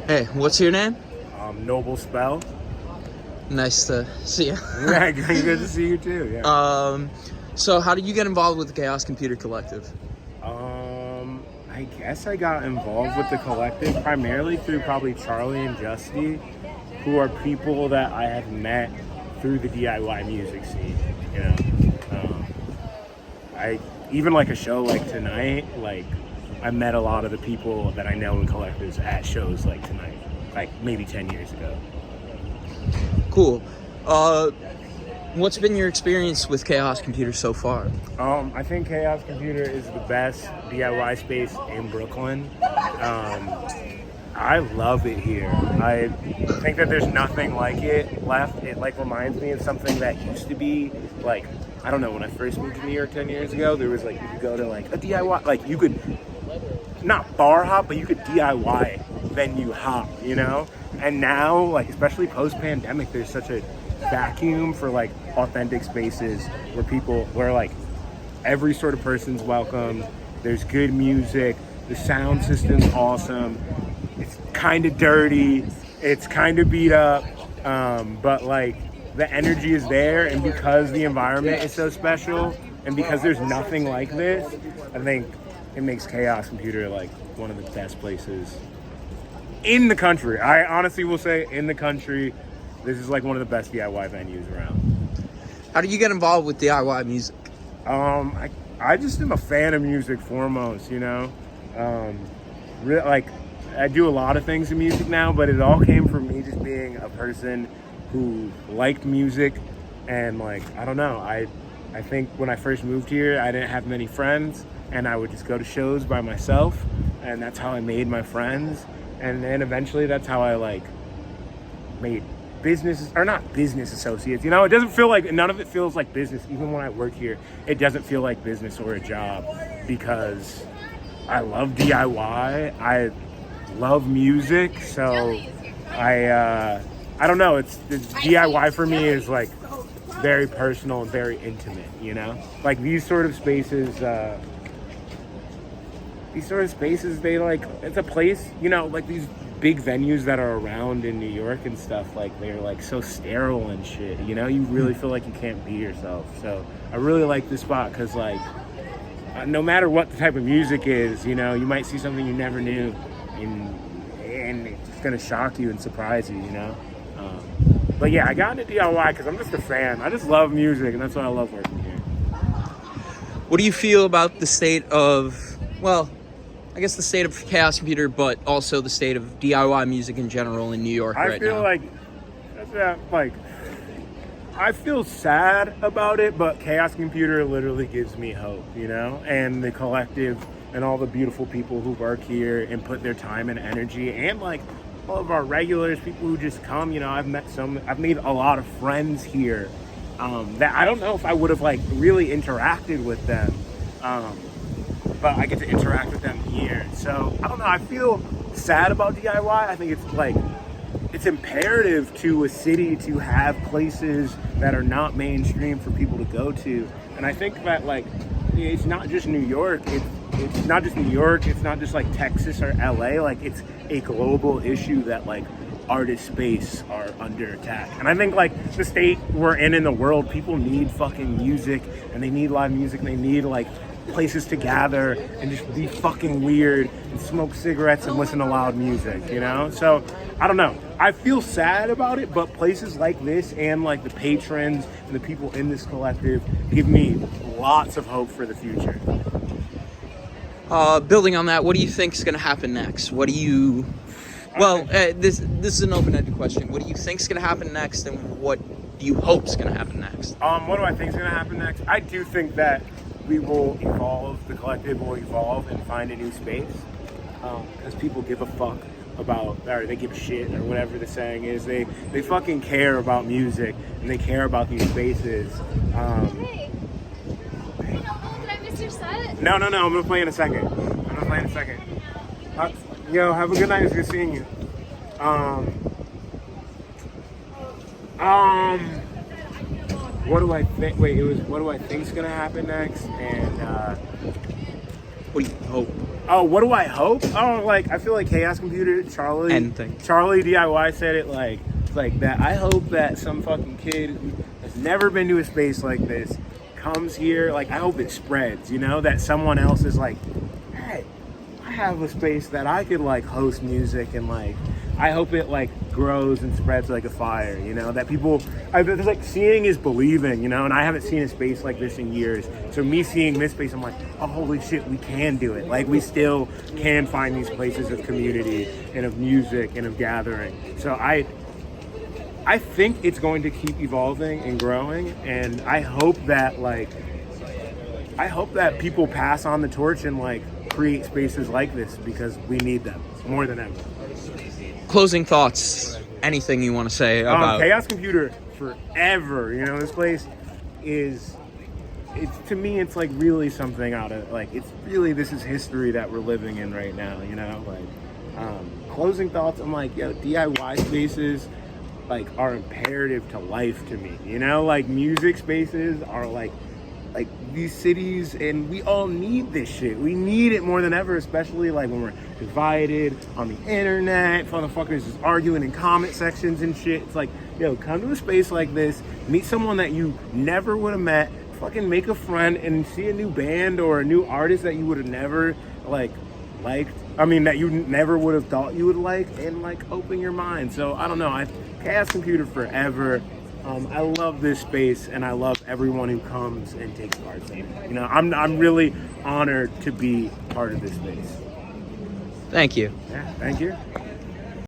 Hey, what's your name? Nobel spell. Nice to see you. Yeah, good to see you too. Yeah. So how did you get involved with the Chaos Computer Collective? I guess I got involved with the collective primarily through probably Charlie and Justy, who are people that I have met through the DIY music scene. You know, I even like a show like tonight. Like, I met a lot of the people that I know in collectives at shows like tonight, like maybe 10 years ago. Cool. What's been your experience with Chaos Computer so far? I think Chaos Computer is the best DIY space in Brooklyn. I love it here. I think that there's nothing like it left. It like reminds me of something that used to be like, I don't know, when I first moved to New York 10 years ago, there was like, you could go to like a DIY, like you could not bar hop, but you could DIY venue hop, you know? And now, like, especially post-pandemic, there's such a vacuum for like authentic spaces where like every sort of person's welcome. There's good music, the sound system's awesome, it's kind of dirty, it's kind of beat up, but like the energy is there, and because the environment is so special and because there's nothing like this, I think it makes Chaos Computer like one of the best places in the country. I honestly will say in the country, this is like one of the best DIY venues around. How did you get involved with DIY music? I just am a fan of music foremost, you know. Like, I do a lot of things in music now, but it all came from me just being a person who liked music, and like, I don't know, I think when I first moved here, I didn't have many friends, and I would just go to shows by myself, and that's how I made my friends. And then eventually that's how I like made business, or not business associates, you know. It doesn't feel like, none of it feels like business. Even when I work here, it doesn't feel like business or a job, because I love DIY, I love music. So I don't know, it's DIY for me is like very personal and very intimate, you know. Like these sort of spaces, they like, it's a place, you know, like these big venues that are around in New York and stuff, like they're like so sterile and shit, you know. You really feel like you can't be yourself. So I really like this spot because like no matter what the type of music is, you know, you might see something you never knew, and it's gonna shock you and surprise you, you know. But yeah, I got into DIY because I'm just a fan. I just love music, and that's why I love working here. What do you feel about the state of, well, I guess the state of Chaos Computer, but also the state of DIY music in general in New York right now? I feel sad about it, but Chaos Computer literally gives me hope, you know? And the collective and all the beautiful people who work here and put their time and energy, and like all of our regulars, people who just come, you know. I've made a lot of friends here that I don't know if I would have like really interacted with them. But I get to interact with them here. So I don't know, I feel sad about DIY. I think it's like, it's imperative to a city to have places that are not mainstream for people to go to. And I think that like, it's not just New York, it's not just New York, it's not just like Texas or LA, like it's a global issue that like artist space are under attack. And I think like the state we're in the world, people need fucking music, and they need live music, and they need like places to gather and just be fucking weird and smoke cigarettes and listen to loud music, you know? So I don't know, I feel sad about it, but places like this and like the patrons and the people in this collective give me lots of hope for the future. Building on that, what do you think is going to happen next? What do you, well, this is an open-ended question. What do you think is going to happen next, and what do you hope is going to happen next? What do I think is going to happen next? I do think that we will evolve, the collective will evolve and find a new space, because people give a fuck about, or they give a shit, or whatever the saying is. They fucking care about music, and they care about these spaces. Hey. Did I miss your set? No, I'm gonna play in a second. Yo, have a good night. It's good seeing you. What do I think? Wait, it was what do I think's gonna happen next, and What do you hope? Oh, what do I hope? Oh, like I feel like Chaos Computer, Charlie DIY said it like that. I hope that some fucking kid who has never been to a space like this comes here. Like I hope it spreads. You know, that someone else is like, hey, I have a space that I could like host music, and like I hope it like grows and spreads like a fire. You know, that people, it's like seeing is believing. You know, and I haven't seen a space like this in years. So me seeing this space, I'm like, oh holy shit, we can do it. Like we still can find these places of community and of music and of gathering. So I think it's going to keep evolving and growing, and I hope that people pass on the torch and like create spaces like this, because we need them more than ever. Closing thoughts. Anything you want to say about Chaos Computer forever? You know, this place it's to me, it's like really something out of like, it's really, this is history that we're living in right now. You know, like closing thoughts. I'm like, yo, DIY spaces like are imperative to life to me. You know, like music spaces are like these cities, and we all need this shit. We need it more than ever, especially like when we're divided on the internet, motherfuckers just arguing in comment sections and shit. It's like, yo, come to a space like this, meet someone that you never would have met, fucking make a friend, and see a new band or a new artist that you would have never liked. I mean, that you never would have thought you would like, and like open your mind. So I don't know. Chaos Computer forever. I love this space, and I love everyone who comes and takes part in it. You know, I'm really honored to be part of this space. Thank you. Yeah, thank you.